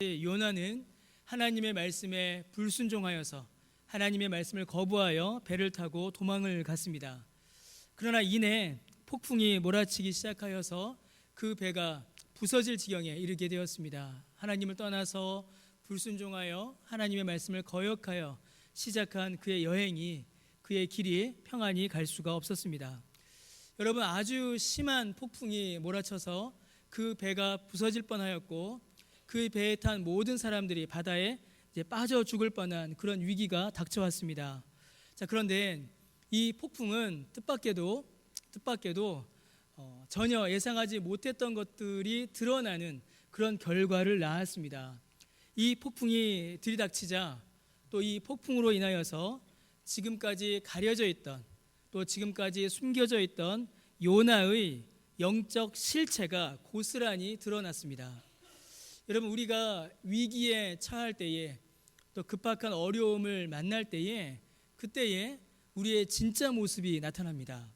요나는 하나님의 말씀에 불순종하여서 하나님의 말씀을 거부하여 배를 타고 도망을 갔습니다. 그러나 이내 폭풍이 몰아치기 시작하여서 그 배가 부서질 지경에 이르게 되었습니다. 하나님을 떠나서 불순종하여 하나님의 말씀을 거역하여 시작한 그의 여행이, 그의 길이 평안히 갈 수가 없었습니다. 여러분, 아주 심한 폭풍이 몰아쳐서 그 배가 부서질 뻔하였고 그 배에 탄 모든 사람들이 바다에 이제 빠져 죽을 뻔한 그런 위기가 닥쳐왔습니다. 자, 그런데 이 폭풍은 뜻밖에도 전혀 예상하지 못했던 것들이 드러나는 그런 결과를 낳았습니다. 이 폭풍이 들이닥치자 또 이 폭풍으로 인하여서 지금까지 가려져 있던, 또 지금까지 숨겨져 있던 요나의 영적 실체가 고스란히 드러났습니다. 여러분, 우리가 위기에 처할 때에, 또 급박한 어려움을 만날 때에, 그때에 우리의 진짜 모습이 나타납니다.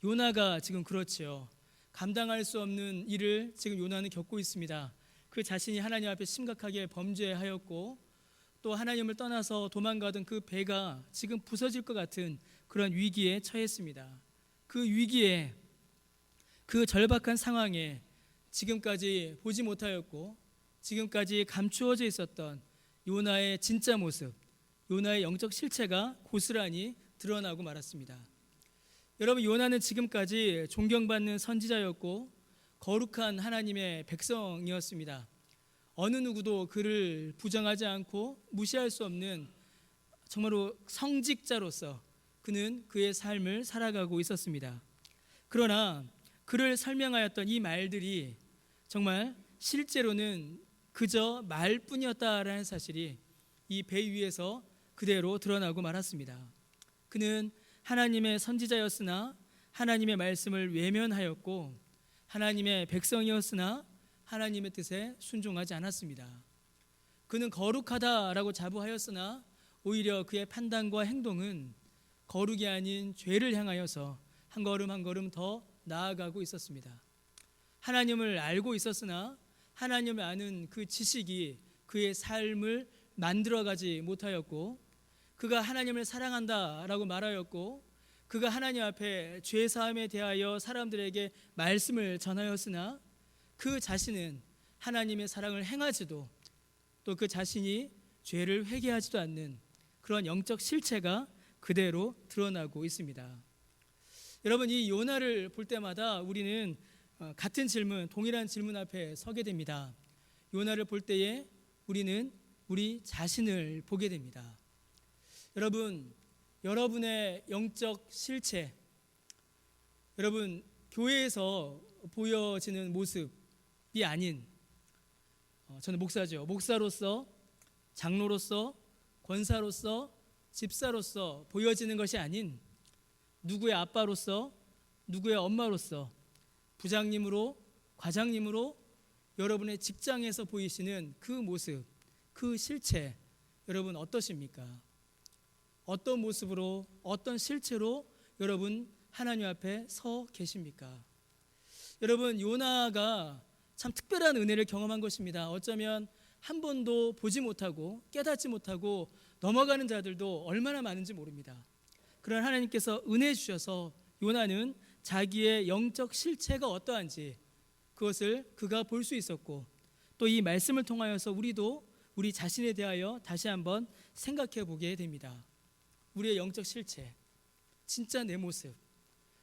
요나가 지금 그렇지요. 감당할 수 없는 일을 지금 요나는 겪고 있습니다. 그 자신이 하나님 앞에 심각하게 범죄하였고 또 하나님을 떠나서 도망가던 그 배가 지금 부서질 것 같은 그런 위기에 처했습니다. 그 위기에, 그 절박한 상황에 지금까지 보지 못하였고 지금까지 감추어져 있었던 요나의 진짜 모습, 요나의 영적 실체가 고스란히 드러나고 말았습니다. 여러분, 요나는 지금까지 존경받는 선지자였고 거룩한 하나님의 백성이었습니다. 어느 누구도 그를 부정하지 않고 무시할 수 없는 정말로 성직자로서 그는 그의 삶을 살아가고 있었습니다. 그러나 그를 설명하였던 이 말들이 정말 실제로는 그저 말뿐이었다라는 사실이 이 배 위에서 그대로 드러나고 말았습니다. 그는 하나님의 선지자였으나 하나님의 말씀을 외면하였고 하나님의 백성이었으나 하나님의 뜻에 순종하지 않았습니다. 그는 거룩하다라고 자부하였으나 오히려 그의 판단과 행동은 거룩이 아닌 죄를 향하여서 한 걸음 한 걸음 더 나아가고 있었습니다. 하나님을 알고 있었으나 하나님을 아는 그 지식이 그의 삶을 만들어가지 못하였고, 그가 하나님을 사랑한다라고 말하였고, 그가 하나님 앞에 죄사함에 대하여 사람들에게 말씀을 전하였으나 그 자신은 하나님의 사랑을 행하지도 또 그 자신이 죄를 회개하지도 않는 그런 영적 실체가 그대로 드러나고 있습니다. 여러분, 이 요나를 볼 때마다 우리는 같은 질문, 동일한 질문 앞에 서게 됩니다. 요나를 볼 때에 우리는 우리 자신을 보게 됩니다. 여러분, 여러분의 영적 실체, 여러분 교회에서 보여지는 모습이 아닌, 저는 목사죠. 목사로서, 장로로서, 권사로서, 집사로서 보여지는 것이 아닌 누구의 아빠로서, 누구의 엄마로서, 부장님으로, 과장님으로 여러분의 직장에서 보이시는 그 모습, 그 실체, 여러분 어떠십니까? 어떤 모습으로, 어떤 실체로 여러분 하나님 앞에 서 계십니까? 여러분, 요나가 참 특별한 은혜를 경험한 것입니다. 어쩌면 한 번도 보지 못하고 깨닫지 못하고 넘어가는 자들도 얼마나 많은지 모릅니다. 그런 하나님께서 은혜 주셔서 요나는 자기의 영적 실체가 어떠한지 그것을 그가 볼 수 있었고, 또 이 말씀을 통하여서 우리도 우리 자신에 대하여 다시 한번 생각해 보게 됩니다. 우리의 영적 실체, 진짜 내 모습,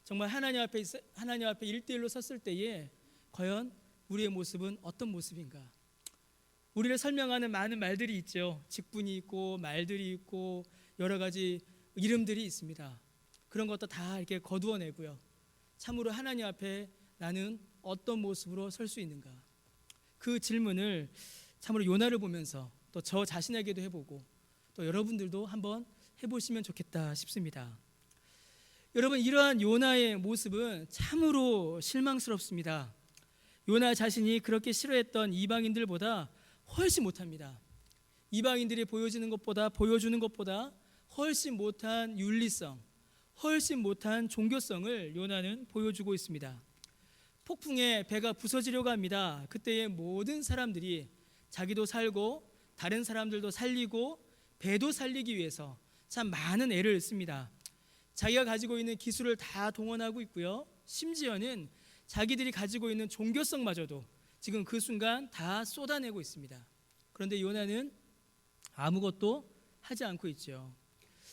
정말 하나님 앞에 1대1로 섰을 때에 과연 우리의 모습은 어떤 모습인가? 우리를 설명하는 많은 말들이 있죠. 직분이 있고 말들이 있고 여러 가지 이름들이 있습니다. 그런 것도 다 이렇게 거두어내고요. 참으로 하나님 앞에 나는 어떤 모습으로 설 수 있는가? 그 질문을 참으로 요나를 보면서 또 저 자신에게도 해보고 또 여러분들도 한번 해보시면 좋겠다 싶습니다. 여러분, 이러한 요나의 모습은 참으로 실망스럽습니다. 요나 자신이 그렇게 싫어했던 이방인들보다 훨씬 못합니다. 이방인들이 보여주는 것보다 훨씬 못한 윤리성, 훨씬 못한 종교성을 요나는 보여주고 있습니다. 폭풍에 배가 부서지려고 합니다. 그때의 모든 사람들이 자기도 살고 다른 사람들도 살리고 배도 살리기 위해서 참 많은 애를 씁니다. 자기가 가지고 있는 기술을 다 동원하고 있고요. 심지어는 자기들이 가지고 있는 종교성마저도 지금 그 순간 다 쏟아내고 있습니다. 그런데 요나는 아무것도 하지 않고 있죠.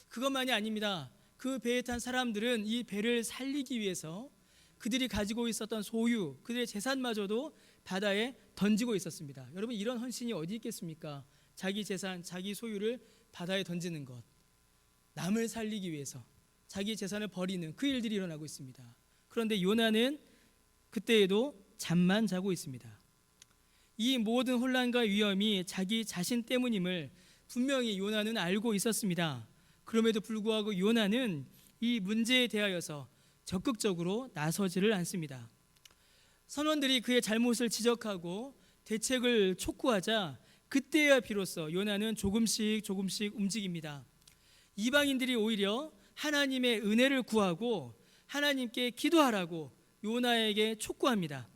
그것만이 아닙니다. 그 배에 탄 사람들은 이 배를 살리기 위해서 그들이 가지고 있었던 소유, 그들의 재산마저도 바다에 던지고 있었습니다. 여러분, 이런 헌신이 어디 있겠습니까? 자기 재산, 자기 소유를 바다에 던지는 것, 남을 살리기 위해서 자기 재산을 버리는 그 일들이 일어나고 있습니다. 그런데 요나는 그때에도 잠만 자고 있습니다. 이 모든 혼란과 위험이 자기 자신 때문임을 분명히 요나는 알고 있었습니다. 그럼에도 불구하고 요나는 이 문제에 대하여서 적극적으로 나서지를 않습니다. 선원들이 그의 잘못을 지적하고 대책을 촉구하자 그때야 비로소 요나는 조금씩 움직입니다. 이방인들이 오히려 하나님의 은혜를 구하고 하나님께 기도하라고 요나에게 촉구합니다.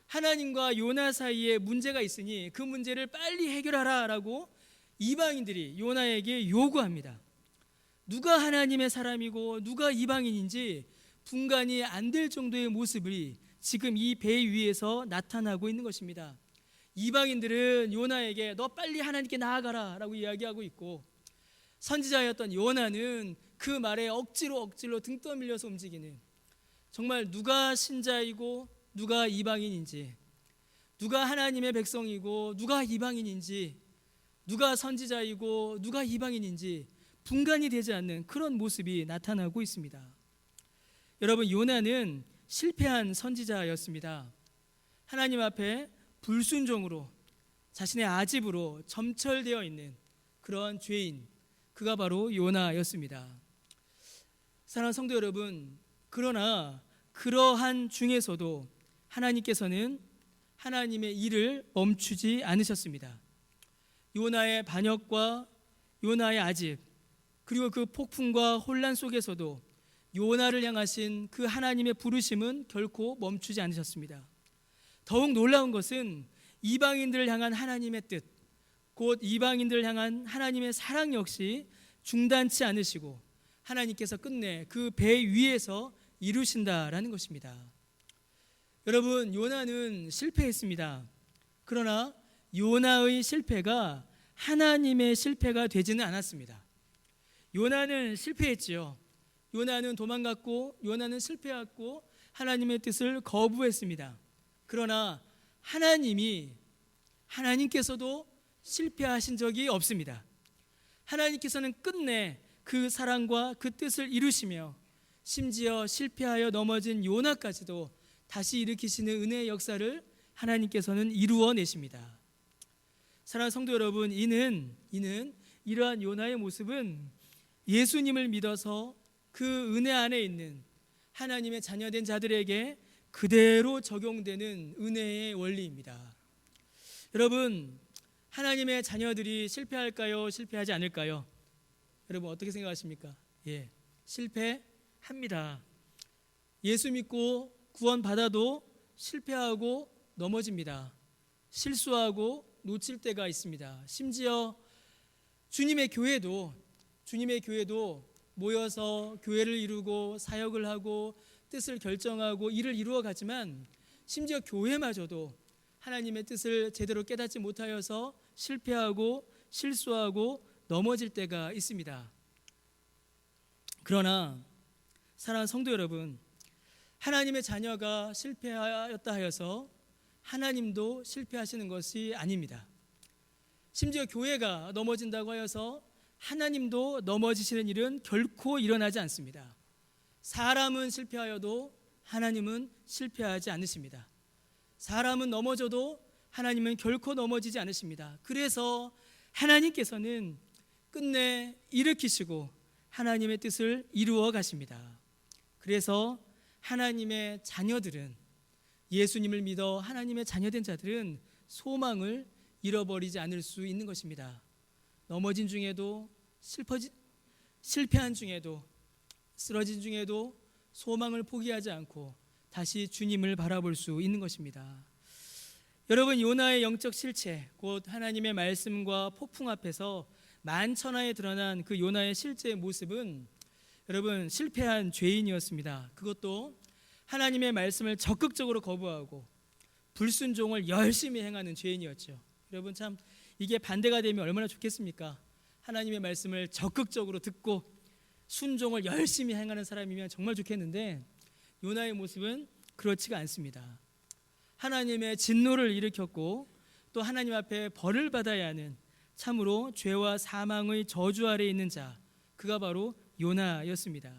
하나님과 요나 사이에 문제가 있으니 그 문제를 빨리 해결하라라고 이방인들이 요나에게 요구합니다. 누가 하나님의 사람이고 누가 이방인인지 분간이 안 될 정도의 모습이 지금 이 배 위에서 나타나고 있는 것입니다. 이방인들은 요나에게 너 빨리 하나님께 나아가라 라고 이야기하고 있고, 선지자였던 요나는 그 말에 억지로 등 떠밀려서 움직이는, 정말 누가 신자이고 누가 이방인인지, 누가 하나님의 백성이고 누가 이방인인지, 누가 선지자이고 누가 이방인인지 분간이 되지 않는 그런 모습이 나타나고 있습니다. 여러분, 요나는 실패한 선지자였습니다. 하나님 앞에 불순종으로 자신의 아집으로 점철되어 있는 그런 죄인, 그가 바로 요나였습니다. 사랑하는 성도 여러분, 그러나 그러한 중에서도 하나님께서는 하나님의 일을 멈추지 않으셨습니다. 요나의 반역과 요나의 아집, 그리고 그 폭풍과 혼란 속에서도 요나를 향하신 그 하나님의 부르심은 결코 멈추지 않으셨습니다. 더욱 놀라운 것은 이방인들을 향한 하나님의 뜻, 곧 이방인들을 향한 하나님의 사랑 역시 중단치 않으시고 하나님께서 끝내 그 배 위에서 이루신다라는 것입니다. 여러분, 요나는 실패했습니다. 그러나 요나의 실패가 하나님의 실패가 되지는 않았습니다. 요나는 실패했지요. 요나는 도망갔고 요나는 실패했고 하나님의 뜻을 거부했습니다. 그러나 하나님께서도 실패하신 적이 없습니다. 하나님께서는 끝내 그 사랑과 그 뜻을 이루시며 심지어 실패하여 넘어진 요나까지도 다시 일으키시는 은혜의 역사를 하나님께서는 이루어내십니다. 사랑하는 성도 여러분, 이는 이러한 요나의 모습은 예수님을 믿어서 그 은혜 안에 있는 하나님의 자녀된 자들에게 그대로 적용되는 은혜의 원리입니다. 여러분, 하나님의 자녀들이 실패할까요? 실패하지 않을까요? 여러분, 어떻게 생각하십니까? 실패합니다. 예수 믿고 구원 받아도 실패하고 넘어집니다. 실수하고 놓칠 때가 있습니다. 심지어 주님의 교회도 모여서 교회를 이루고 사역을 하고 뜻을 결정하고 일을 이루어 가지만 심지어 교회마저도 하나님의 뜻을 제대로 깨닫지 못하여서 실패하고 실수하고 넘어질 때가 있습니다. 그러나 사랑하는 성도 여러분, 하나님의 자녀가 실패하였다 하여서 하나님도 실패하시는 것이 아닙니다. 심지어 교회가 넘어진다고 하여서 하나님도 넘어지시는 일은 결코 일어나지 않습니다. 사람은 실패하여도 하나님은 실패하지 않으십니다. 사람은 넘어져도 하나님은 결코 넘어지지 않으십니다. 그래서 하나님께서는 끝내 일으키시고 하나님의 뜻을 이루어 가십니다. 그래서 하나님의 자녀들은, 예수님을 믿어 하나님의 자녀된 자들은 소망을 잃어버리지 않을 수 있는 것입니다. 넘어진 중에도, 실패한 중에도, 쓰러진 중에도 소망을 포기하지 않고 다시 주님을 바라볼 수 있는 것입니다. 여러분, 요나의 영적 실체, 곧 하나님의 말씀과 폭풍 앞에서 만천하에 드러난 그 요나의 실제 모습은 여러분, 실패한 죄인이었습니다. 그것도 하나님의 말씀을 적극적으로 거부하고 불순종을 열심히 행하는 죄인이었죠. 여러분, 참 이게 반대가 되면 얼마나 좋겠습니까? 하나님의 말씀을 적극적으로 듣고 순종을 열심히 행하는 사람이면 정말 좋겠는데, 요나의 모습은 그렇지가 않습니다. 하나님의 진노를 일으켰고 또 하나님 앞에 벌을 받아야 하는, 참으로 죄와 사망의 저주 아래에 있는 자, 그가 바로 요나였습니다.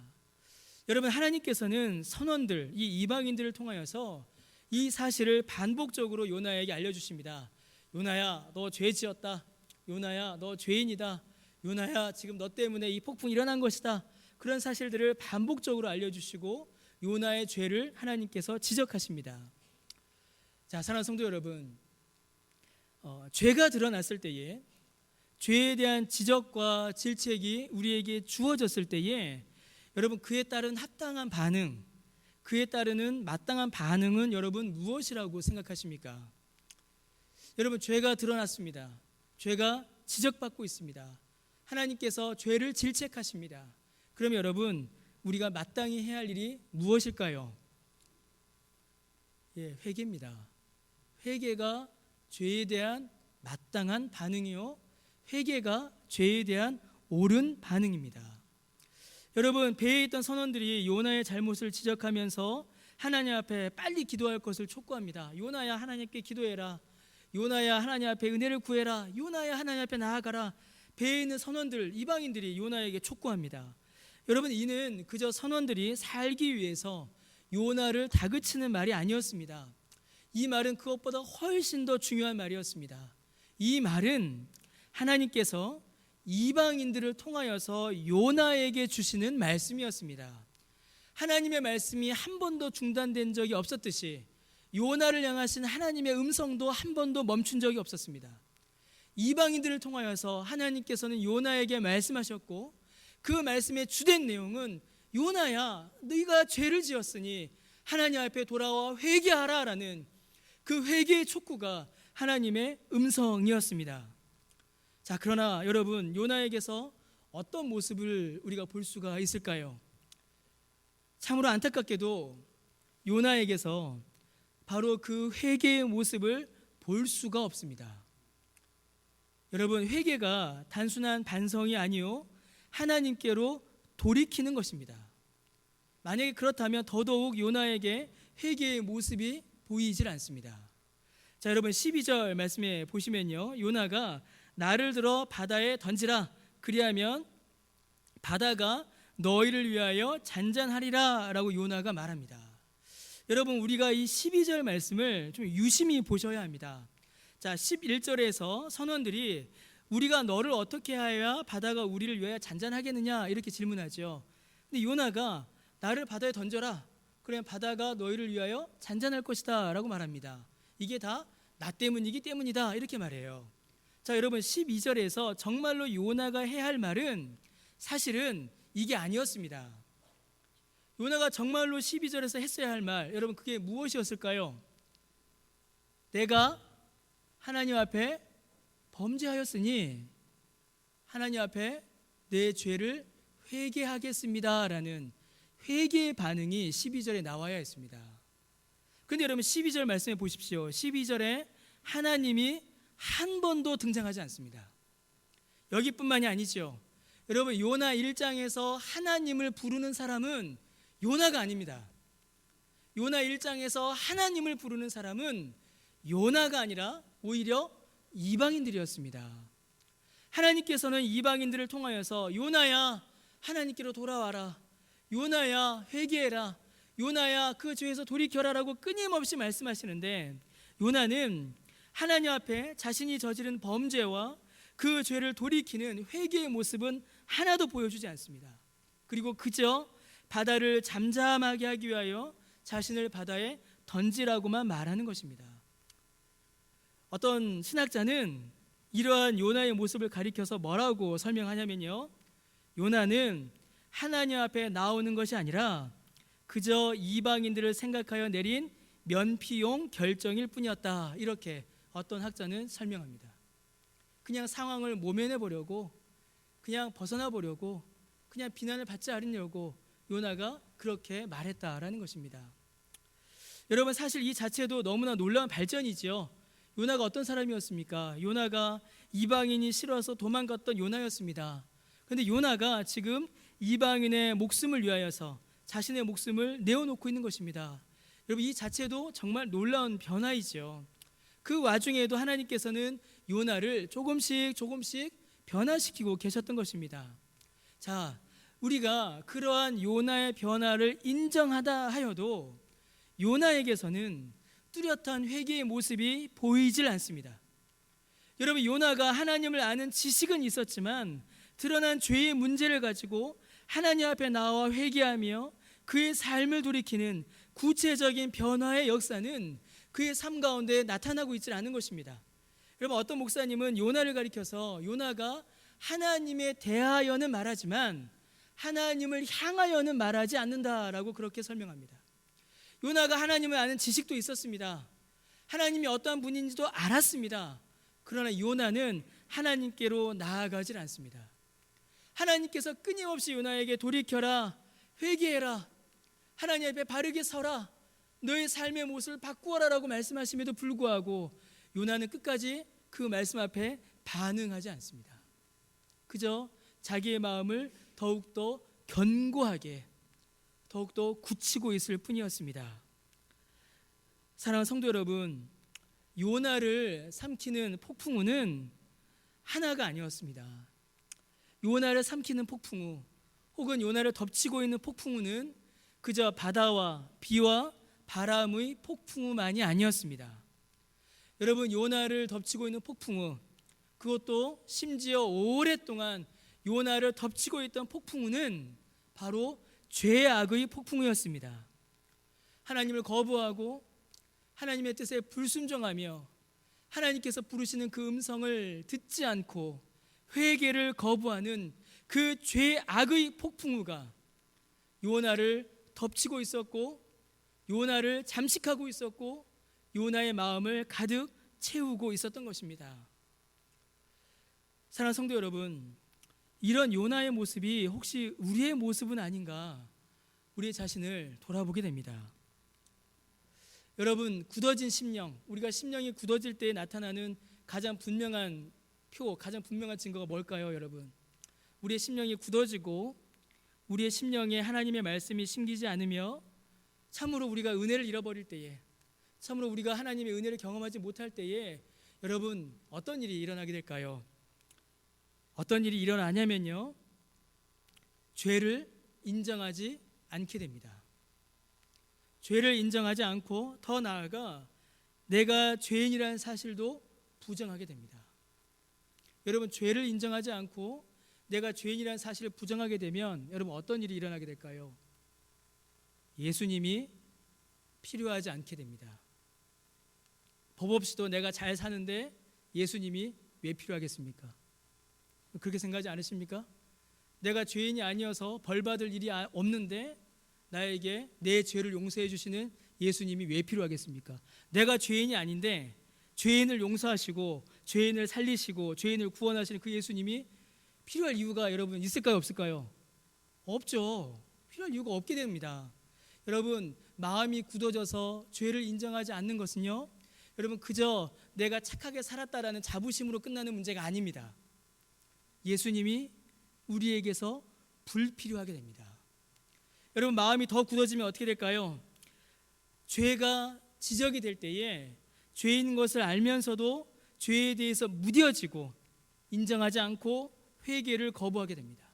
여러분, 하나님께서는 선원들, 이 이방인들을 통하여서 이 사실을 반복적으로 요나에게 알려주십니다. 요나야, 너 죄 지었다. 요나야, 너 죄인이다. 요나야, 지금 너 때문에 이 폭풍이 일어난 것이다. 그런 사실들을 반복적으로 알려주시고 요나의 죄를 하나님께서 지적하십니다. 자, 사랑하는 성도 여러분, 죄가 드러났을 때에, 죄에 대한 지적과 질책이 우리에게 주어졌을 때에 여러분, 그에 따른 합당한 반응, 그에 따르는 마땅한 반응은 여러분 무엇이라고 생각하십니까? 여러분, 죄가 드러났습니다. 죄가 지적받고 있습니다. 하나님께서 죄를 질책하십니다. 그러면 여러분, 우리가 마땅히 해야 할 일이 무엇일까요? 회개입니다. 회개가 죄에 대한 마땅한 반응이요, 회개가 죄에 대한 옳은 반응입니다. 여러분, 배에 있던 선원들이 요나의 잘못을 지적하면서 하나님 앞에 빨리 기도할 것을 촉구합니다. 요나야, 하나님께 기도해라. 요나야, 하나님 앞에 은혜를 구해라. 요나야, 하나님 앞에 나아가라. 배에 있는 선원들, 이방인들이 요나에게 촉구합니다. 여러분, 이는 그저 선원들이 살기 위해서 요나를 다그치는 말이 아니었습니다. 이 말은 그것보다 훨씬 더 중요한 말이었습니다. 이 말은 하나님께서 이방인들을 통하여서 요나에게 주시는 말씀이었습니다. 하나님의 말씀이 한 번도 중단된 적이 없었듯이 요나를 향하신 하나님의 음성도 한 번도 멈춘 적이 없었습니다. 이방인들을 통하여서 하나님께서는 요나에게 말씀하셨고, 그 말씀의 주된 내용은 요나야, 네가 죄를 지었으니 하나님 앞에 돌아와 회개하라 라는 그 회개의 촉구가 하나님의 음성이었습니다. 자, 그러나 여러분, 요나에게서 어떤 모습을 우리가 볼 수가 있을까요? 참으로 안타깝게도 요나에게서 바로 그 회개의 모습을 볼 수가 없습니다. 여러분, 회개가 단순한 반성이 아니요, 하나님께로 돌이키는 것입니다. 만약에 그렇다면 더더욱 요나에게 회개의 모습이 보이질 않습니다. 자, 여러분, 12절 말씀에 보시면요, 요나가 나를 들어 바다에 던지라, 그리하면 바다가 너희를 위하여 잔잔하리라 라고 요나가 말합니다. 여러분, 우리가 이 12절 말씀을 좀 유심히 보셔야 합니다. 자, 11절에서 선원들이 우리가 너를 어떻게 하여야 바다가 우리를 위하여 잔잔하겠느냐 이렇게 질문하죠. 근데 요나가 나를 바다에 던져라, 그러면 바다가 너희를 위하여 잔잔할 것이다 라고 말합니다. 이게 다 나 때문이기 때문이다 이렇게 말해요. 자, 여러분, 12절에서 정말로 요나가 해야 할 말은 사실은 이게 아니었습니다. 요나가 정말로 12절에서 했어야 할 말, 여러분, 그게 무엇이었을까요? 내가 하나님 앞에 범죄하였으니 하나님 앞에 내 죄를 회개하겠습니다 라는 회개의 반응이 12절에 나와야 했습니다. 그런데 여러분, 12절 말씀해 보십시오. 12절에 하나님이 한 번도 등장하지 않습니다. 여기뿐만이 아니죠. 여러분, 요나 1장에서 하나님을 부르는 사람은 요나가 아닙니다. 요나 1장에서 하나님을 부르는 사람은 요나가 아니라 오히려 이방인들이었습니다. 하나님께서는 이방인들을 통하여서 요나야, 하나님께로 돌아와라, 요나야, 회개해라, 요나야, 그 죄에서 돌이켜라 라고 끊임없이 말씀하시는데, 요나는 하나님 앞에 자신이 저지른 범죄와 그 죄를 돌이키는 회개의 모습은 하나도 보여주지 않습니다. 그리고 그저 바다를 잠잠하게 하기 위하여 자신을 바다에 던지라고만 말하는 것입니다. 어떤 신학자는 이러한 요나의 모습을 가리켜서 뭐라고 설명하냐면요, 요나는 하나님 앞에 나오는 것이 아니라 그저 이방인들을 생각하여 내린 면피용 결정일 뿐이었다. 이렇게 어떤 학자는 설명합니다. 그냥 상황을 모면해 보려고, 그냥 벗어나 보려고, 그냥 비난을 받지 않으려고 요나가 그렇게 말했다라는 것입니다. 여러분, 사실 이 자체도 너무나 놀라운 발전이지요. 요나가 어떤 사람이었습니까? 요나가 이방인이 싫어서 도망갔던 요나였습니다. 그런데 요나가 지금 이방인의 목숨을 위하여서 자신의 목숨을 내어놓고 있는 것입니다. 여러분, 이 자체도 정말 놀라운 변화이죠. 그 와중에도 하나님께서는 요나를 조금씩 변화시키고 계셨던 것입니다. 자, 우리가 그러한 요나의 변화를 인정하다 하여도 요나에게서는 뚜렷한 회개의 모습이 보이질 않습니다. 여러분, 요나가 하나님을 아는 지식은 있었지만 드러난 죄의 문제를 가지고 하나님 앞에 나와 회개하며 그의 삶을 돌이키는 구체적인 변화의 역사는 그의 삶 가운데 나타나고 있지 않은 것입니다. 여러분, 어떤 목사님은 요나를 가리켜서 요나가 하나님에 대하여는 말하지만 하나님을 향하여는 말하지 않는다라고 그렇게 설명합니다. 요나가 하나님을 아는 지식도 있었습니다. 하나님이 어떠한 분인지도 알았습니다. 그러나 요나는 하나님께로 나아가질 않습니다. 하나님께서 끊임없이 요나에게 돌이켜라, 회개해라, 하나님 앞에 바르게 서라, 너의 삶의 모습을 바꾸어라 라고 말씀하심에도 불구하고 요나는 끝까지 그 말씀 앞에 반응하지 않습니다. 그저 자기의 마음을 더욱더 견고하게, 더욱더 굳히고 있을 뿐이었습니다. 사랑하는 성도 여러분, 요나를 삼키는 폭풍우는 하나가 아니었습니다. 요나를 삼키는 폭풍우, 혹은 요나를 덮치고 있는 폭풍우는 그저 바다와 비와 바람의 폭풍우만이 아니었습니다. 여러분, 요나를 덮치고 있는 폭풍우, 그것도 심지어 오랫동안 요나를 덮치고 있던 폭풍우는 바로 죄악의 폭풍우였습니다. 하나님을 거부하고 하나님의 뜻에 불순종하며 하나님께서 부르시는 그 음성을 듣지 않고 회개를 거부하는 그 죄악의 폭풍우가 요나를 덮치고 있었고, 요나를 잠식하고 있었고, 요나의 마음을 가득 채우고 있었던 것입니다. 사랑하는 성도 여러분, 이런 요나의 모습이 혹시 우리의 모습은 아닌가, 우리의 자신을 돌아보게 됩니다. 여러분, 굳어진 심령, 우리가 심령이 굳어질 때 나타나는 가장 분명한 표, 가장 분명한 증거가 뭘까요, 여러분? 우리의 심령이 굳어지고 우리의 심령에 하나님의 말씀이 심기지 않으며 참으로 우리가 은혜를 잃어버릴 때에, 참으로 우리가 하나님의 은혜를 경험하지 못할 때에 여러분, 어떤 일이 일어나게 될까요? 어떤 일이 일어나냐면요, 죄를 인정하지 않게 됩니다. 죄를 인정하지 않고 더 나아가 내가 죄인이라는 사실도 부정하게 됩니다. 여러분, 죄를 인정하지 않고 내가 죄인이라는 사실을 부정하게 되면 여러분, 어떤 일이 일어나게 될까요? 예수님이 필요하지 않게 됩니다. 법 없이도 내가 잘 사는데 예수님이 왜 필요하겠습니까? 그렇게 생각하지 않으십니까? 내가 죄인이 아니어서 벌 받을 일이 없는데 나에게 내 죄를 용서해 주시는 예수님이 왜 필요하겠습니까? 내가 죄인이 아닌데 죄인을 용서하시고 죄인을 살리시고 죄인을 구원하시는 그 예수님이 필요할 이유가 여러분 있을까요, 없을까요? 없죠. 필요할 이유가 없게 됩니다. 여러분, 마음이 굳어져서 죄를 인정하지 않는 것은요, 여러분, 그저 내가 착하게 살았다라는 자부심으로 끝나는 문제가 아닙니다. 예수님이 우리에게서 불필요하게 됩니다. 여러분, 마음이 더 굳어지면 어떻게 될까요? 죄가 지적이 될 때에 죄인 것을 알면서도 죄에 대해서 무뎌지고 인정하지 않고 회개를 거부하게 됩니다.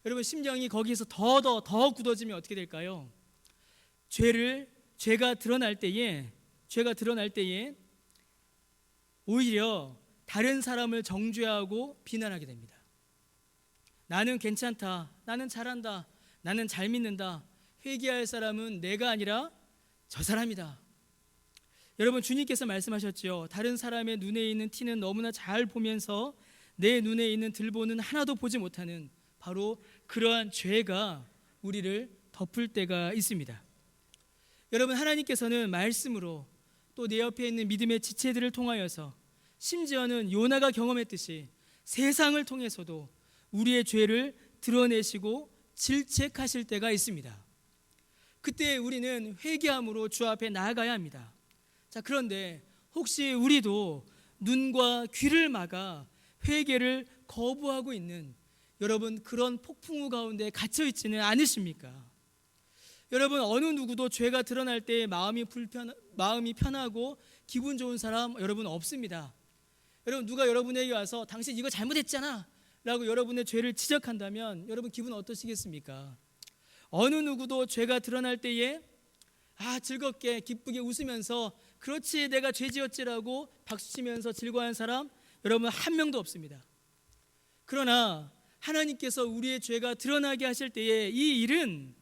여러분, 심령이 거기에서 더 굳어지면 어떻게 될까요? 죄가 드러날 때에 오히려 다른 사람을 정죄하고 비난하게 됩니다. 나는 괜찮다, 나는 잘한다, 나는 잘 믿는다, 회개할 사람은 내가 아니라 저 사람이다. 여러분, 주님께서 말씀하셨죠. 다른 사람의 눈에 있는 티는 너무나 잘 보면서 내 눈에 있는 들보는 하나도 보지 못하는 바로 그러한 죄가 우리를 덮을 때가 있습니다. 여러분, 하나님께서는 말씀으로 또 내 옆에 있는 믿음의 지체들을 통하여서 심지어는 요나가 경험했듯이 세상을 통해서도 우리의 죄를 드러내시고 질책하실 때가 있습니다. 그때 우리는 회개함으로 주 앞에 나아가야 합니다. 자, 그런데 혹시 우리도 눈과 귀를 막아 회개를 거부하고 있는 여러분, 그런 폭풍우 가운데 갇혀 있지는 않으십니까? 여러분, 어느 누구도 죄가 드러날 때 마음이 편하고 기분 좋은 사람 여러분 없습니다. 여러분, 누가 여러분에게 와서 당신 이거 잘못했잖아 라고 여러분의 죄를 지적한다면 여러분 기분 어떠시겠습니까? 어느 누구도 죄가 드러날 때에 즐겁게 기쁘게 웃으면서 그렇지 내가 죄 지었지라고 박수치면서 즐거워하는 사람 여러분 한 명도 없습니다. 그러나 하나님께서 우리의 죄가 드러나게 하실 때에 이 일은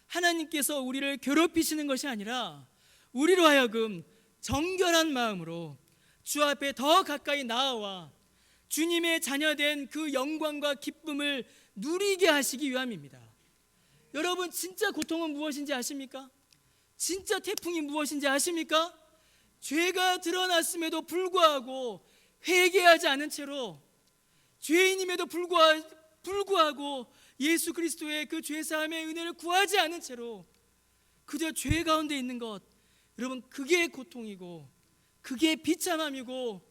하나님께서 우리를 괴롭히시는 것이 아니라 우리로 하여금 정결한 마음으로 주 앞에 더 가까이 나아와 주님의 자녀된 그 영광과 기쁨을 누리게 하시기 위함입니다. 여러분, 진짜 고통은 무엇인지 아십니까? 진짜 태풍이 무엇인지 아십니까? 죄가 드러났음에도 불구하고 회개하지 않은 채로 죄인임에도 불구하고 예수 그리스도의 그 죄사함의 은혜를 구하지 않은 채로 그저 죄 가운데 있는 것, 여러분 그게 고통이고 그게 비참함이고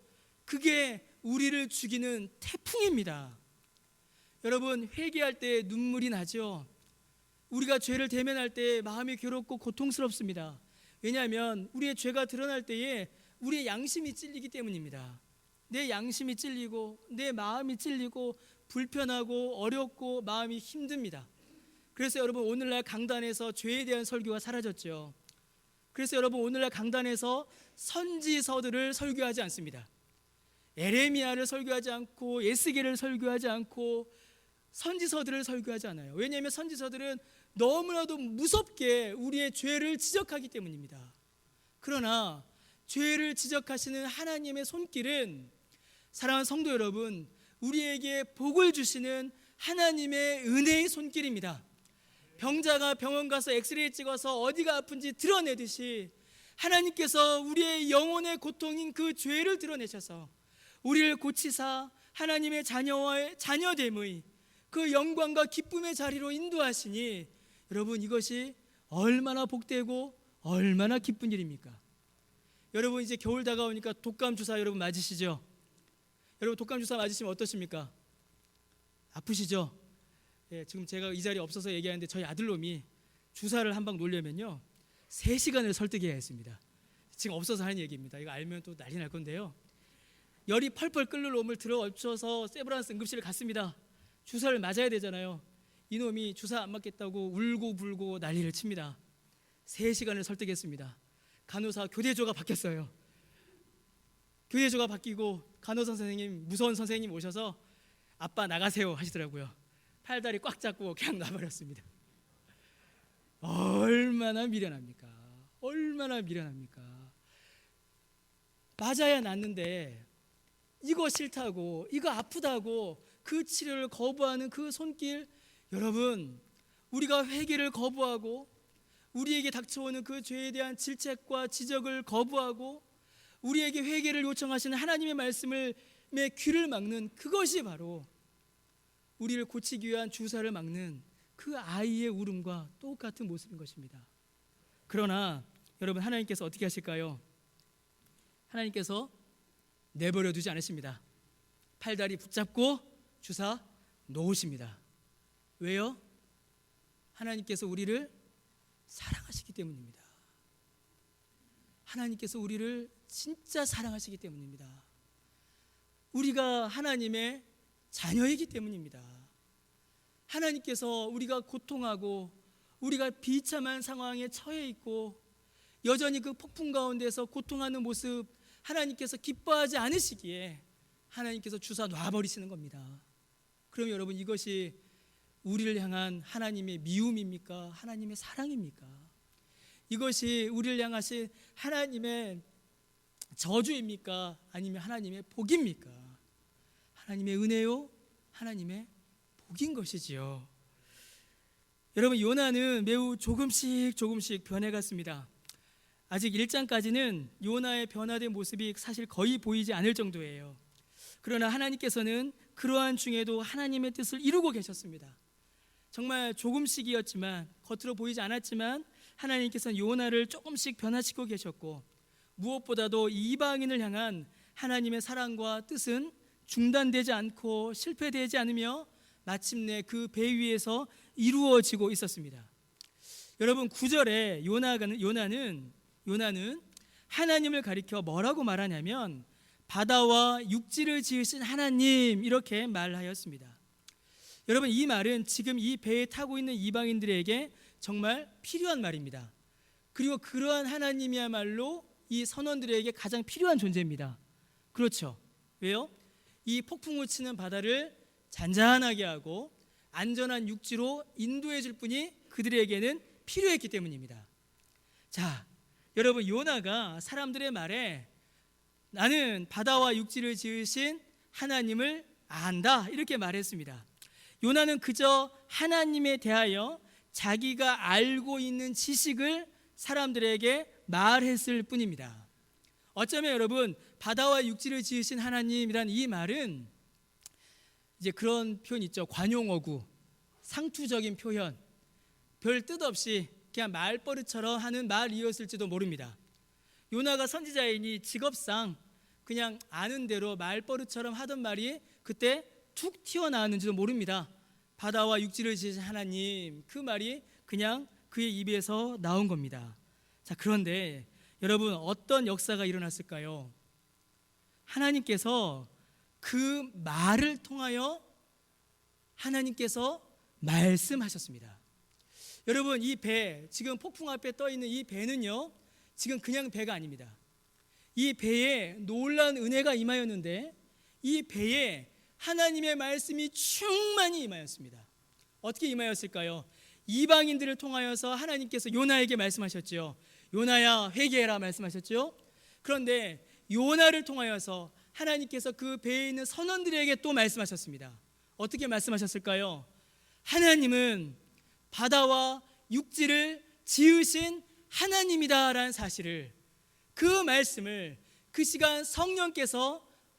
그게 우리를 죽이는 태풍입니다. 여러분, 회개할 때 눈물이 나죠. 우리가 죄를 대면할 때 마음이 괴롭고 고통스럽습니다. 왜냐하면 우리의 죄가 드러날 때에 우리의 양심이 찔리기 때문입니다. 내 양심이 찔리고 내 마음이 찔리고 불편하고 어렵고 마음이 힘듭니다. 그래서 여러분, 오늘날 강단에서 죄에 대한 설교가 사라졌죠. 그래서 여러분, 오늘날 강단에서 선지서들을 설교하지 않습니다. 에레미야를 설교하지 않고 에스겔을 설교하지 않고 선지서들을 설교하지 않아요. 왜냐하면 선지서들은 너무나도 무섭게 우리의 죄를 지적하기 때문입니다. 그러나 죄를 지적하시는 하나님의 손길은, 사랑하는 성도 여러분, 우리에게 복을 주시는 하나님의 은혜의 손길입니다. 병자가 병원 가서 엑스레이 찍어서 어디가 아픈지 드러내듯이 하나님께서 우리의 영혼의 고통인 그 죄를 드러내셔서 우리를 고치사 하나님의 자녀와의 자녀됨의 그 영광과 기쁨의 자리로 인도하시니, 여러분 이것이 얼마나 복되고 얼마나 기쁜 일입니까? 여러분, 이제 겨울 다가오니까 독감 주사 여러분 맞으시죠? 여러분, 독감 주사 맞으시면 어떠십니까? 아프시죠? 예, 지금 제가 이 자리에 없어서 얘기하는데 저희 아들놈이 주사를 한 방 놓으려면요 3시간을 설득해야 했습니다. 지금 없어서 하는 얘기입니다. 이거 알면 또 난리 날 건데요, 열이 펄펄 끓는 놈을 들어 얹혀서 세브란스 응급실에 갔습니다. 주사를 맞아야 되잖아요. 이놈이 주사 안 맞겠다고 울고 불고 난리를 칩니다. 3시간을 설득했습니다. 간호사 교대조가 바뀌었어요. 교대조가 바뀌고 간호사 선생님, 무서운 선생님 오셔서 아빠 나가세요 하시더라고요. 팔다리 꽉 잡고 그냥 놔버렸습니다. 얼마나 미련합니까? 얼마나 미련합니까? 맞아야 낫는데 이거 싫다고, 이거 아프다고 그 치료를 거부하는 그 손길, 여러분, 우리가 회개를 거부하고 우리에게 닥쳐오는 그 죄에 대한 질책과 지적을 거부하고 우리에게 회개를 요청하시는 하나님의 말씀에 귀를 막는 그것이 바로 우리를 고치기 위한 주사를 막는 그 아이의 울음과 똑같은 모습인 것입니다. 그러나 여러분, 하나님께서 어떻게 하실까요? 하나님께서 내버려 두지 않으십니다. 팔다리 붙잡고 주사 놓으십니다. 왜요? 하나님께서 우리를 사랑하시기 때문입니다. 하나님께서 우리를 진짜 사랑하시기 때문입니다. 우리가 하나님의 자녀이기 때문입니다. 하나님께서 우리가 고통하고 우리가 비참한 상황에 처해 있고 여전히 그 폭풍 가운데서 고통하는 모습 하나님께서 기뻐하지 않으시기에 하나님께서 주사 놔버리시는 겁니다. 그럼 여러분, 이것이 우리를 향한 하나님의 미움입니까? 하나님의 사랑입니까? 이것이 우리를 향하신 하나님의 저주입니까? 아니면 하나님의 복입니까? 하나님의 은혜요? 하나님의 복인 것이지요. 여러분, 요나는 매우 조금씩 변해갔습니다. 아직 1장까지는 요나의 변화된 모습이 사실 거의 보이지 않을 정도예요. 그러나 하나님께서는 그러한 중에도 하나님의 뜻을 이루고 계셨습니다. 정말 조금씩이었지만, 겉으로 보이지 않았지만 하나님께서는 요나를 조금씩 변화시키고 계셨고, 무엇보다도 이방인을 향한 하나님의 사랑과 뜻은 중단되지 않고 실패되지 않으며 마침내 그 배 위에서 이루어지고 있었습니다. 여러분, 9절에 요나는 하나님을 가리켜 뭐라고 말하냐면 바다와 육지를 지으신 하나님, 이렇게 말하였습니다. 여러분, 이 말은 지금 이 배에 타고 있는 이방인들에게 정말 필요한 말입니다. 그리고 그러한 하나님이야말로 이 선원들에게 가장 필요한 존재입니다. 그렇죠? 왜요? 이 폭풍우 치는 바다를 잔잔하게 하고 안전한 육지로 인도해 줄 분이 그들에게는 필요했기 때문입니다. 자, 여러분, 요나가 사람들의 말에 나는 바다와 육지를 지으신 하나님을 안다, 이렇게 말했습니다. 요나는 그저 하나님에 대하여 자기가 알고 있는 지식을 사람들에게 말했을 뿐입니다. 어쩌면 여러분, 바다와 육지를 지으신 하나님이란 이 말은 이제 그런 표현 있죠. 관용어구, 상투적인 표현, 별 뜻 없이 그냥 말버릇처럼 하는 말이었을지도 모릅니다. 요나가 선지자이니 직업상 그냥 아는 대로 말버릇처럼 하던 말이 그때 툭 튀어나왔는지도 모릅니다. 바다와 육지를 지으신 하나님, 그 말이 그냥 그의 입에서 나온 겁니다. 자, 그런데 여러분, 어떤 역사가 일어났을까요? 하나님께서 그 말을 통하여 하나님께서 말씀하셨습니다. 여러분, 이 배, 지금 폭풍 앞에 떠 있는 이 배는요, 지금 그냥 배가 아닙니다. 이 배에 놀라운 은혜가 임하였는데 이 배에 하나님의 말씀이 충만히 임하였습니다. 어떻게 임하였을까요? 이방인들을 통하여서 하나님께서 요나에게 말씀하셨죠. 요나야, 회개해라 말씀하셨죠. 그런데 요나를 통하여서 하나님께서 그 배에 있는 선원들에게 또 말씀하셨습니다. 어떻게 말씀하셨을까요? 하나님은 바다와 육지를 지으신 하나님이다라는 사실을, 그 말씀을 그 시간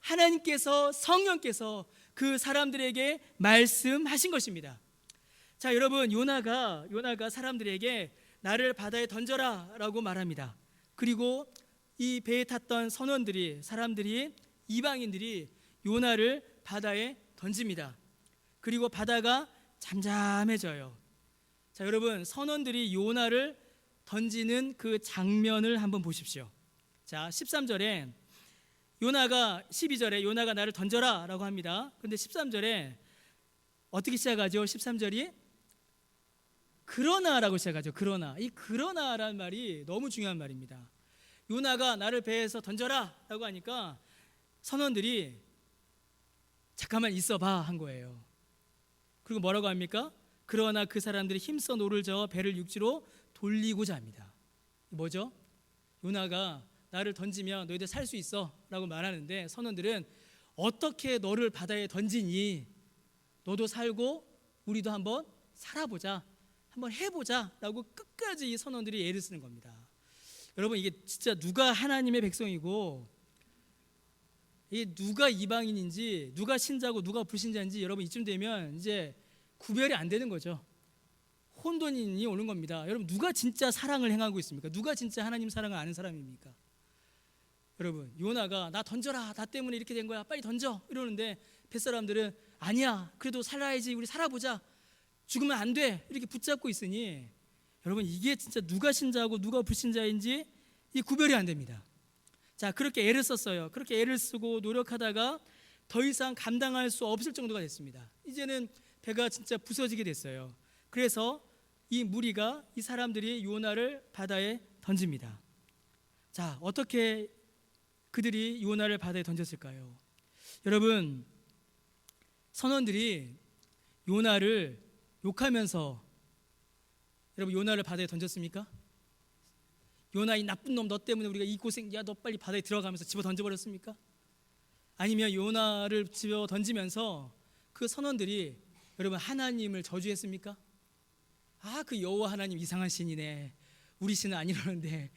하나님께서 성령께서 그 사람들에게 말씀하신 것입니다. 자, 여러분, 요나가 사람들에게 나를 바다에 던져라 라고 말합니다. 그리고 이 배에 탔던 사람들이, 이방인들이 요나를 바다에 던집니다. 그리고 바다가 잠잠해져요. 자, 여러분, 선원들이 요나를 던지는 그 장면을 한번 보십시오. 자, 13절에 12절에 요나가 나를 던져라 라고 합니다. 그런데 13절에 어떻게 시작하죠? 13절이 그러나라고 시작하죠. 이 그러나라는 말이 너무 중요한 말입니다. 요나가 나를 배에서 던져라 라고 하니까 선원들이 잠깐만 있어봐 한 거예요. 그리고 뭐라고 합니까? 그러나 그 사람들이 힘써 노를 저어 배를 육지로 돌리고자 합니다. 뭐죠? 요나가 나를 던지면 너희들 살 수 있어 라고 말하는데 선원들은 어떻게 너를 바다에 던지니? 너도 살고 우리도 한번 살아보자, 한번 해보자 라고 끝까지 이 선원들이 애를 쓰는 겁니다. 여러분, 이게 진짜 누가 하나님의 백성이고 이게 누가 이방인인지, 누가 신자고 누가 불신자인지 여러분 이쯤 되면 이제 구별이 안 되는 거죠. 혼돈이 오는 겁니다. 여러분, 누가 진짜 사랑을 행하고 있습니까? 누가 진짜 하나님 사랑을 아는 사람입니까? 여러분, 요나가 나 던져라, 나 때문에 이렇게 된 거야, 빨리 던져 이러는데 뱃사람들은 아니야, 그래도 살아야지, 우리 살아보자, 죽으면 안 돼, 이렇게 붙잡고 있으니 여러분, 이게 진짜 누가 신자고 누가 불신자인지 이 구별이 안 됩니다. 자, 그렇게 애를 썼어요. 그렇게 애를 쓰고 노력하다가 더 이상 감당할 수 없을 정도가 됐습니다. 이제는 배가 진짜 부서지게 됐어요. 그래서 이 무리가, 이 사람들이 요나를 바다에 던집니다. 자, 어떻게 그들이 요나를 바다에 던졌을까요? 여러분, 선원들이 요나를 욕하면서 여러분 요나를 바다에 던졌습니까? 요나 이 나쁜 놈, 너 때문에 우리가 이 고생, 야 너 빨리 바다에 들어가면서 집어 던져버렸습니까? 아니면 요나를 집어 던지면서 그 선원들이 여러분 하나님을 저주했습니까? 아, 그 여호와 하나님 이상한 신이네, 우리 신은 아니라는데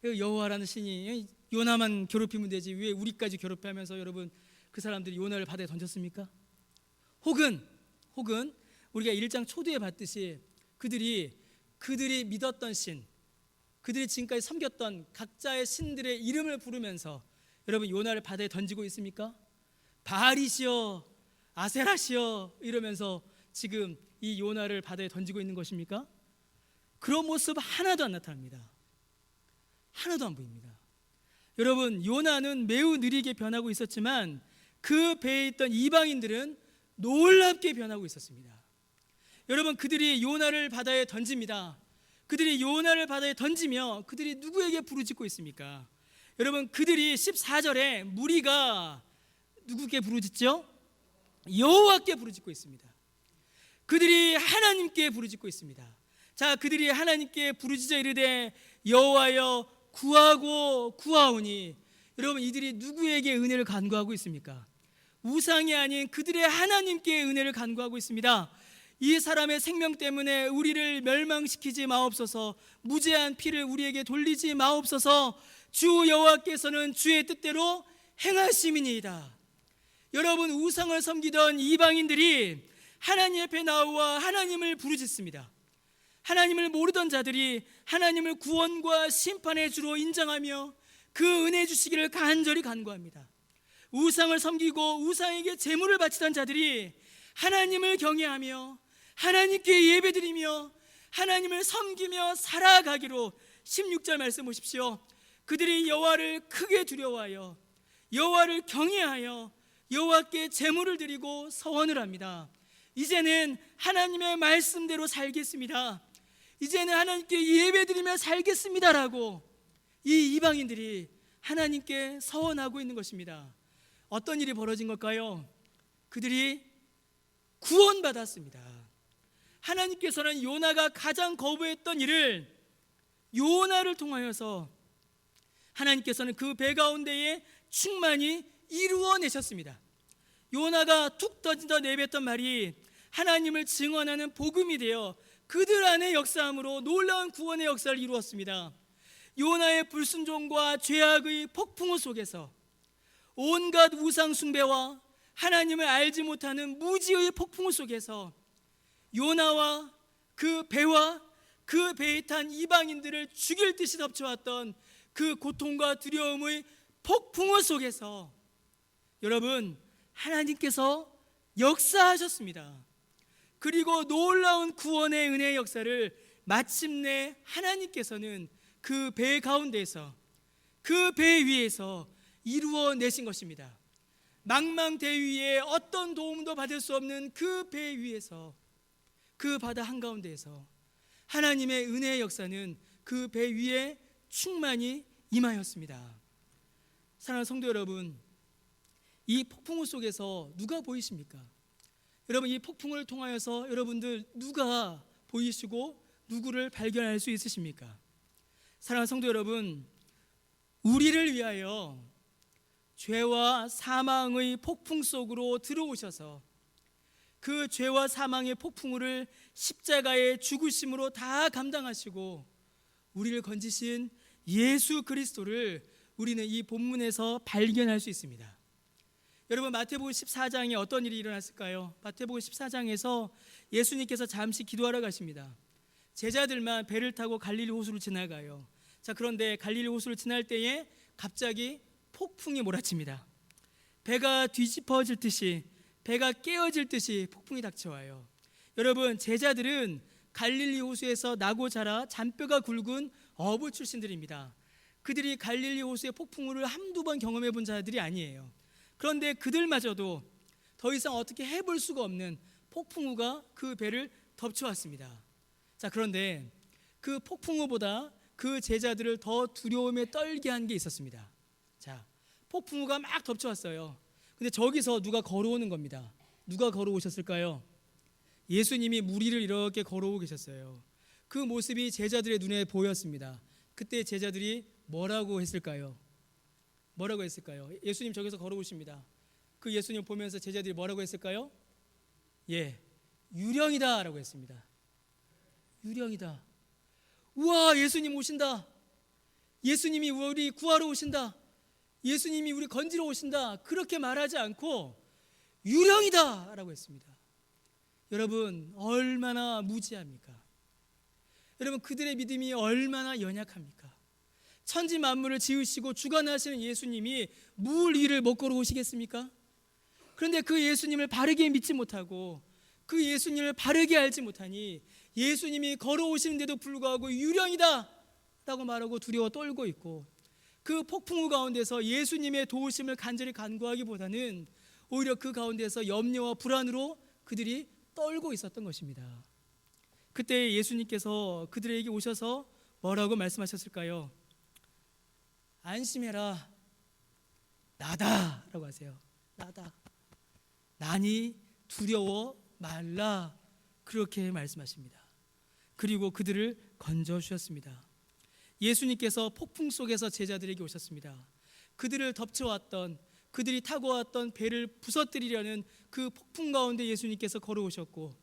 여호와라는 신이 요나만 괴롭히면 되지 왜 우리까지 괴롭히면서 여러분 그 사람들이 요나를 바다에 던졌습니까? 혹은 우리가 1장 초두에 봤듯이 그들이 믿었던 신, 그들이 지금까지 섬겼던 각자의 신들의 이름을 부르면서 여러분 요나를 바다에 던지고 있습니까? 바알이시여, 아세라시여 이러면서 지금 이 요나를 바다에 던지고 있는 것입니까? 그런 모습 하나도 안 나타납니다. 하나도 안 보입니다. 여러분, 요나는 매우 느리게 변하고 있었지만 그 배에 있던 이방인들은 놀랍게 변하고 있었습니다. 여러분, 그들이 요나를 바다에 던집니다. 그들이 요나를 바다에 던지며 그들이 누구에게 부르짖고 있습니까? 여러분, 그들이 14절에 무리가 누구께 부르짖죠? 여호와께 부르짖고 있습니다. 그들이 하나님께 부르짖고 있습니다. 자, 그들이 하나님께 부르짖어 이르되 여호와여 구하고 구하오니, 여러분 이들이 누구에게 은혜를 간구하고 있습니까? 우상이 아닌 그들의 하나님께 은혜를 간구하고 있습니다. 이 사람의 생명 때문에 우리를 멸망시키지 마옵소서, 무죄한 피를 우리에게 돌리지 마옵소서. 주 여호와께서는 주의 뜻대로 행하심이니이다. 여러분, 우상을 섬기던 이방인들이 하나님 앞에 나와 하나님을 부르짖습니다. 하나님을 모르던 자들이 하나님을 구원과 심판의 주로 인정하며 그 은혜 주시기를 간절히 간구합니다. 우상을 섬기고 우상에게 제물을 바치던 자들이 하나님을 경외하며 하나님께 예배드리며 하나님을 섬기며 살아가기로, 16절 말씀 보십시오. 그들이 여호와를 크게 두려워하여 여호와를 경외하여 여호와께 제물을 드리고 서원을 합니다. 이제는 하나님의 말씀대로 살겠습니다. 이제는 하나님께 예배드리며 살겠습니다라고 이 이방인들이 하나님께 서원하고 있는 것입니다. 어떤 일이 벌어진 걸까요? 그들이 구원받았습니다. 하나님께서는 요나가 가장 거부했던 일을 요나를 통하여서 하나님께서는 그 배 가운데에 충만히 이루어내셨습니다. 요나가 툭 던져 내뱉던 말이 하나님을 증언하는 복음이 되어 그들 안에 역사함으로 놀라운 구원의 역사를 이루었습니다. 요나의 불순종과 죄악의 폭풍우 속에서 온갖 우상 숭배와 하나님을 알지 못하는 무지의 폭풍우 속에서 요나와 그 배와 그 배에 탄 이방인들을 죽일 듯이 덮쳐왔던 그 고통과 두려움의 폭풍우 속에서 여러분, 하나님께서 역사하셨습니다. 그리고 놀라운 구원의 은혜의 역사를 마침내 하나님께서는 그 배 가운데에서, 그 배 위에서 이루어내신 것입니다. 망망대위에 어떤 도움도 받을 수 없는 그 배 위에서, 그 바다 한가운데에서 하나님의 은혜의 역사는 그 배 위에 충만히 임하였습니다. 사랑하는 성도 여러분, 이 폭풍우 속에서 누가 보이십니까? 여러분, 이 폭풍을 통하여서 여러분들 누가 보이시고 누구를 발견할 수 있으십니까? 사랑하는 성도 여러분, 우리를 위하여 죄와 사망의 폭풍 속으로 들어오셔서 그 죄와 사망의 폭풍우를 십자가의 죽으심으로 다 감당하시고 우리를 건지신 예수 그리스도를 우리는 이 본문에서 발견할 수 있습니다. 여러분, 마태복음 14장에 어떤 일이 일어났을까요? 마태복음 14장에서 예수님께서 잠시 기도하러 가십니다. 제자들만 배를 타고 갈릴리 호수를 지나가요. 자, 그런데 갈릴리 호수를 지날 때에 갑자기 폭풍이 몰아칩니다. 배가 뒤집어질 듯이, 배가 깨어질 듯이 폭풍이 닥쳐와요. 여러분, 제자들은 갈릴리 호수에서 나고 자라 잔뼈가 굵은 어부 출신들입니다. 그들이 갈릴리 호수의 폭풍우를 한두 번 경험해 본 자들이 아니에요. 그런데 그들마저도 더 이상 어떻게 해볼 수가 없는 폭풍우가 그 배를 덮쳐왔습니다. 자, 그런데 그 폭풍우보다 그 제자들을 더 두려움에 떨게 한 게 있었습니다. 자, 폭풍우가 막 덮쳐왔어요. 근데 저기서 누가 걸어오는 겁니다. 누가 걸어오셨을까요? 예수님이 무리를 이렇게 걸어오고 계셨어요. 그 모습이 제자들의 눈에 보였습니다. 그때 제자들이 뭐라고 했을까요? 뭐라고 했을까요? 예수님 저기서 걸어오십니다. 그 예수님 보면서 제자들이 뭐라고 했을까요? 유령이다 라고 했습니다. 유령이다. 우와, 예수님 오신다. 예수님이 우리 구하러 오신다, 예수님이 우리 건지러 오신다, 그렇게 말하지 않고 유령이다 라고 했습니다. 여러분, 얼마나 무지합니까? 여러분, 그들의 믿음이 얼마나 연약합니까? 천지 만물을 지으시고 주관하시는 예수님이 물 위를 못 걸어오시겠습니까? 그런데 그 예수님을 바르게 믿지 못하고 그 예수님을 바르게 알지 못하니 예수님이 걸어오시는데도 불구하고 유령이다 라고 말하고 두려워 떨고 있고, 그 폭풍우 가운데서 예수님의 도우심을 간절히 간구하기보다는 오히려 그 가운데서 염려와 불안으로 그들이 떨고 있었던 것입니다. 그때 예수님께서 그들에게 오셔서 뭐라고 말씀하셨을까요? 안심해라, 나다 라고 하세요. 나다, 나니 두려워 말라, 그렇게 말씀하십니다. 그리고 그들을 건져주셨습니다. 예수님께서 폭풍 속에서 제자들에게 오셨습니다. 그들을 덮쳐왔던, 그들이 타고 왔던 배를 부서뜨리려는 그 폭풍 가운데 예수님께서 걸어오셨고,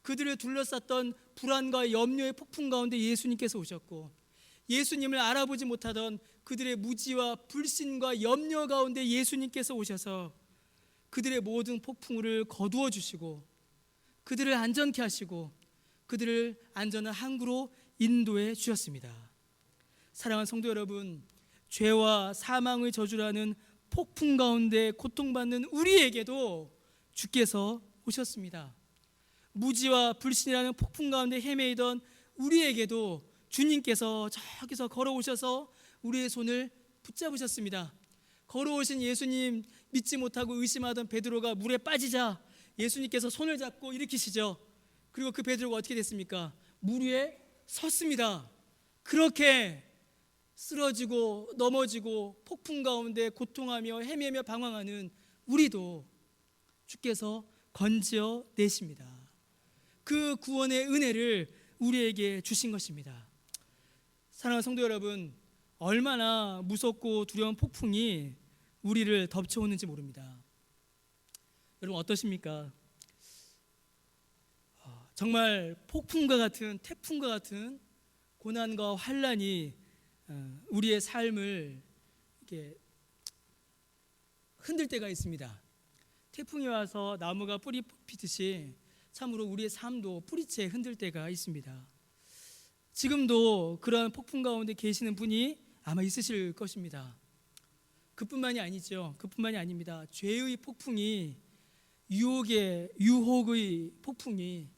그들을 둘러쌌던 불안과 염려의 폭풍 가운데 예수님께서 오셨고, 예수님을 알아보지 못하던 그들의 무지와 불신과 염려 가운데 예수님께서 오셔서 그들의 모든 폭풍우를 거두어 주시고 그들을 안전케 하시고 그들을 안전한 항구로 인도해 주셨습니다. 사랑하는 성도 여러분, 죄와 사망의 저주라는 폭풍 가운데 고통받는 우리에게도 주께서 오셨습니다. 무지와 불신이라는 폭풍 가운데 헤매이던 우리에게도 주님께서 저기서 걸어오셔서 우리의 손을 붙잡으셨습니다. 걸어오신 예수님 믿지 못하고 의심하던 베드로가 물에 빠지자 예수님께서 손을 잡고 일으키시죠. 그리고 그 베드로가 어떻게 됐습니까? 물 위에 섰습니다. 그렇게 쓰러지고 넘어지고 폭풍 가운데 고통하며 헤매며 방황하는 우리도 주께서 건져 내십니다. 그 구원의 은혜를 우리에게 주신 것입니다. 사랑하는 성도 여러분, 얼마나 무섭고 두려운 폭풍이 우리를 덮쳐오는지 모릅니다. 여러분 어떠십니까? 정말 폭풍과 같은, 태풍과 같은 고난과 환난이 우리의 삶을 이렇게 흔들 때가 있습니다. 태풍이 와서 나무가 뿌리 뽑히듯이 참으로 우리의 삶도 뿌리채 흔들 때가 있습니다. 지금도 그러한 폭풍 가운데 계시는 분이 아마 있으실 것입니다. 그뿐만이 아니죠. 그뿐만이 아닙니다. 죄의 폭풍이, 유혹의 폭풍이,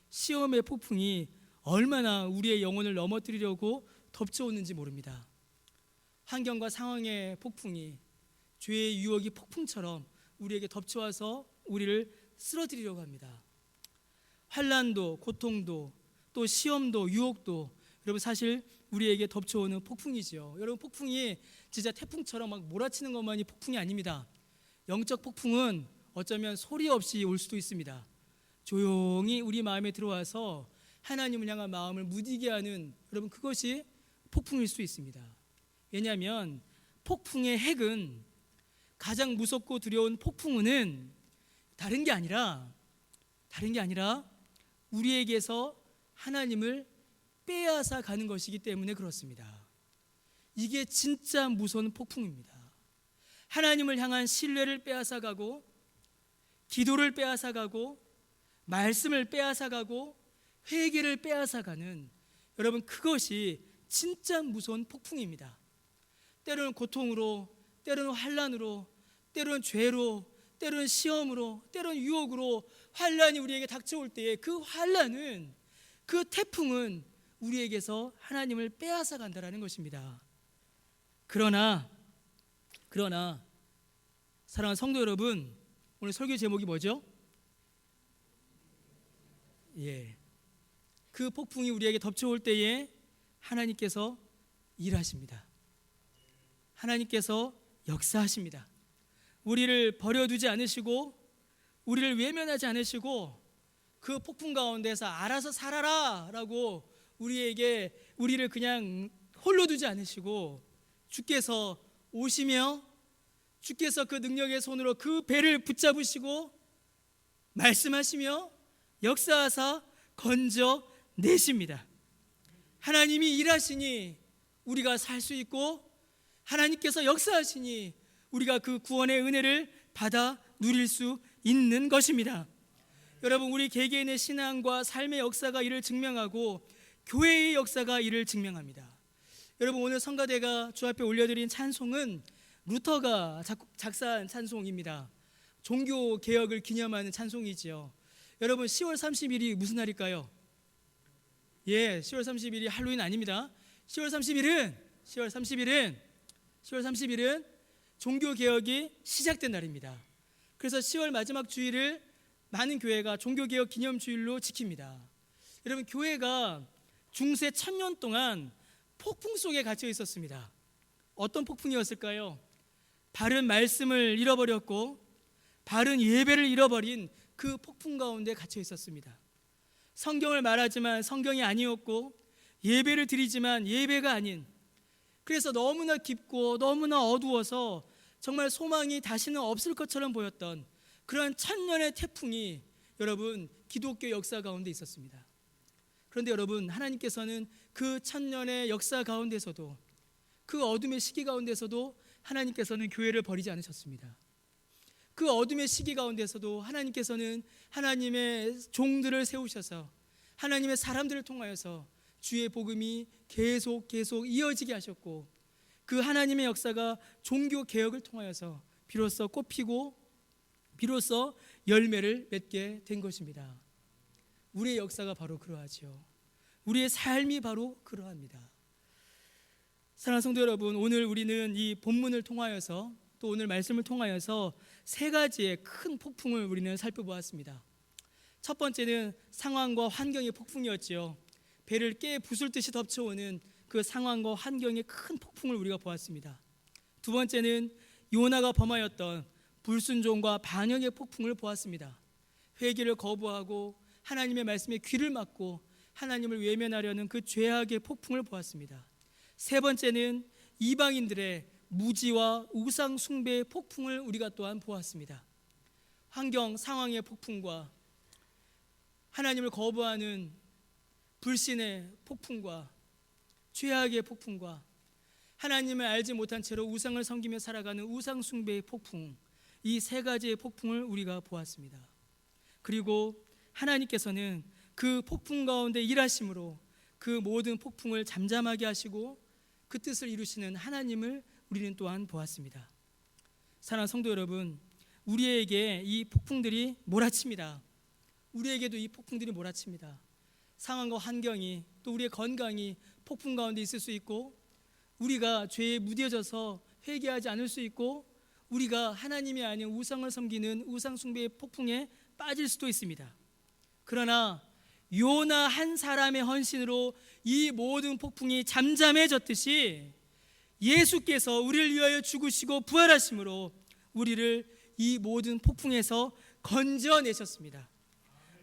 시험의 폭풍이 얼마나 우리의 영혼을 넘어뜨리려고 덮쳐오는지 모릅니다. 환경과 상황의 폭풍이, 죄의 유혹이 폭풍처럼 우리에게 덮쳐와서 우리를 쓰러뜨리려고 합니다. 환난도, 고통도, 또 시험도, 유혹도 여러분 사실 우리에게 덮쳐오는 폭풍이죠. 여러분, 폭풍이 진짜 태풍처럼 막 몰아치는 것만이 폭풍이 아닙니다. 영적 폭풍은 어쩌면 소리 없이 올 수도 있습니다. 조용히 우리 마음에 들어와서 하나님을 향한 마음을 무디게 하는, 여러분 그것이 폭풍일 수 있습니다. 왜냐하면 폭풍의 핵은, 가장 무섭고 두려운 폭풍은 다른 게 아니라 우리에게서 하나님을 빼앗아 가는 것이기 때문에 그렇습니다. 이게 진짜 무서운 폭풍입니다. 하나님을 향한 신뢰를 빼앗아가고, 기도를 빼앗아가고, 말씀을 빼앗아가고, 회개를 빼앗아가는, 여러분 그것이 진짜 무서운 폭풍입니다. 때로는 고통으로, 때로는 환난으로, 때로는 죄로, 때로는 시험으로, 때로는 유혹으로 환난이 우리에게 닥쳐올 때에 그 환난은, 그 태풍은 우리에게서 하나님을 빼앗아 간다라는 것입니다. 그러나 사랑하는 성도 여러분, 오늘 설교 제목이 뭐죠? 그 폭풍이 우리에게 덮쳐올 때에 하나님께서 일하십니다. 하나님께서 역사하십니다. 우리를 버려두지 않으시고, 우리를 외면하지 않으시고, 그 폭풍 가운데서 알아서 살아라 라고 우리를 그냥 홀로 두지 않으시고, 주께서 오시며 주께서 그 능력의 손으로 그 배를 붙잡으시고 말씀하시며 역사하사 건져 내십니다. 하나님이 일하시니 우리가 살 수 있고 하나님께서 역사하시니 우리가 그 구원의 은혜를 받아 누릴 수 있는 것입니다. 여러분, 우리 개개인의 신앙과 삶의 역사가 이를 증명하고 교회의 역사가 이를 증명합니다. 여러분, 오늘 성가대가 주 앞에 올려드린 찬송은 루터가 작사한 찬송입니다. 종교 개혁을 기념하는 찬송이지요. 여러분, 10월 30일이 무슨 날일까요? 10월 30일이 할로윈 아닙니다. 10월 30일은 종교 개혁이 시작된 날입니다. 그래서 10월 마지막 주일을 많은 교회가 종교 개혁 기념 주일로 지킵니다. 여러분, 교회가 중세 1000년 동안 폭풍 속에 갇혀 있었습니다. 어떤 폭풍이었을까요? 바른 말씀을 잃어버렸고 바른 예배를 잃어버린 그 폭풍 가운데 갇혀 있었습니다. 성경을 말하지만 성경이 아니었고 예배를 드리지만 예배가 아닌, 그래서 너무나 깊고 너무나 어두워서 정말 소망이 다시는 없을 것처럼 보였던 그런 1000년의 태풍이 여러분 기독교 역사 가운데 있었습니다. 그런데 여러분, 하나님께서는 그 1000년의 역사 가운데서도, 그 어둠의 시기 가운데서도 하나님께서는 교회를 버리지 않으셨습니다. 그 어둠의 시기 가운데서도 하나님께서는 하나님의 종들을 세우셔서 하나님의 사람들을 통하여서 주의 복음이 계속 이어지게 하셨고, 그 하나님의 역사가 종교 개혁을 통하여서 비로소 꽃피고 비로소 열매를 맺게 된 것입니다. 우리의 역사가 바로 그러하죠. 우리의 삶이 바로 그러합니다. 사랑하는 성도 여러분, 오늘 우리는 이 본문을 통하여서 또 오늘 말씀을 통하여서 세 가지의 큰 폭풍을 우리는 살펴보았습니다. 첫 번째는 상황과 환경의 폭풍이었지요. 배를 깨 부술듯이 덮쳐오는 그 상황과 환경의 큰 폭풍을 우리가 보았습니다. 두 번째는 요나가 범하였던 불순종과 반역의 폭풍을 보았습니다. 회개를 거부하고 하나님의 말씀에 귀를 막고 하나님을 외면하려는 그 죄악의 폭풍을 보았습니다. 세 번째는 이방인들의 무지와 우상 숭배의 폭풍을 우리가 또한 보았습니다. 환경, 상황의 폭풍과 하나님을 거부하는 불신의 폭풍과 죄악의 폭풍과 하나님을 알지 못한 채로 우상을 섬기며 살아가는 우상 숭배의 폭풍, 이 세 가지의 폭풍을 우리가 보았습니다. 그리고 하나님께서는 그 폭풍 가운데 일하심으로 그 모든 폭풍을 잠잠하게 하시고 그 뜻을 이루시는 하나님을 우리는 또한 보았습니다. 사랑하는 성도 여러분, 우리에게 이 폭풍들이 몰아칩니다. 우리에게도 이 폭풍들이 몰아칩니다. 상황과 환경이, 또 우리의 건강이 폭풍 가운데 있을 수 있고, 우리가 죄에 무뎌져서 회개하지 않을 수 있고, 우리가 하나님이 아닌 우상을 섬기는 우상 숭배의 폭풍에 빠질 수도 있습니다. 그러나 요나 한 사람의 헌신으로 이 모든 폭풍이 잠잠해졌듯이 예수께서 우리를 위하여 죽으시고 부활하심으로 우리를 이 모든 폭풍에서 건져내셨습니다.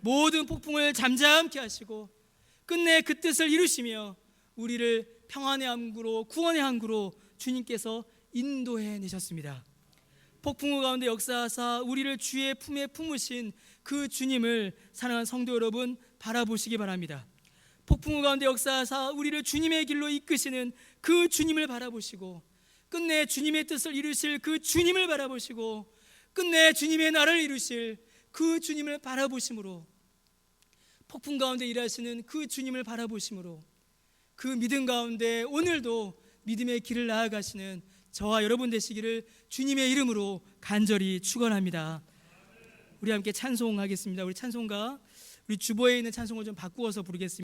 모든 폭풍을 잠잠케 하시고 끝내 그 뜻을 이루시며 우리를 평안의 항구로, 구원의 항구로 주님께서 인도해 내셨습니다. 폭풍 가운데 역사하사 우리를 주의 품에 품으신 그 주님을 사랑하는 성도 여러분 바라보시기 바랍니다. 폭풍 가운데 역사하사 우리를 주님의 길로 이끄시는 그 주님을 바라보시고, 끝내 주님의 뜻을 이루실 그 주님을 바라보시고, 끝내 주님의 나라를 이루실 그 주님을 바라보심으로, 폭풍 가운데 일하시는 그 주님을 바라보심으로 그 믿음 가운데 오늘도 믿음의 길을 나아가시는 저와 여러분 되시기를 주님의 이름으로 간절히 축원합니다. 우리 함께 찬송하겠습니다. 우리 찬송가, 우리 주보에 있는 찬송을 좀 바꾸어서 부르겠습니다.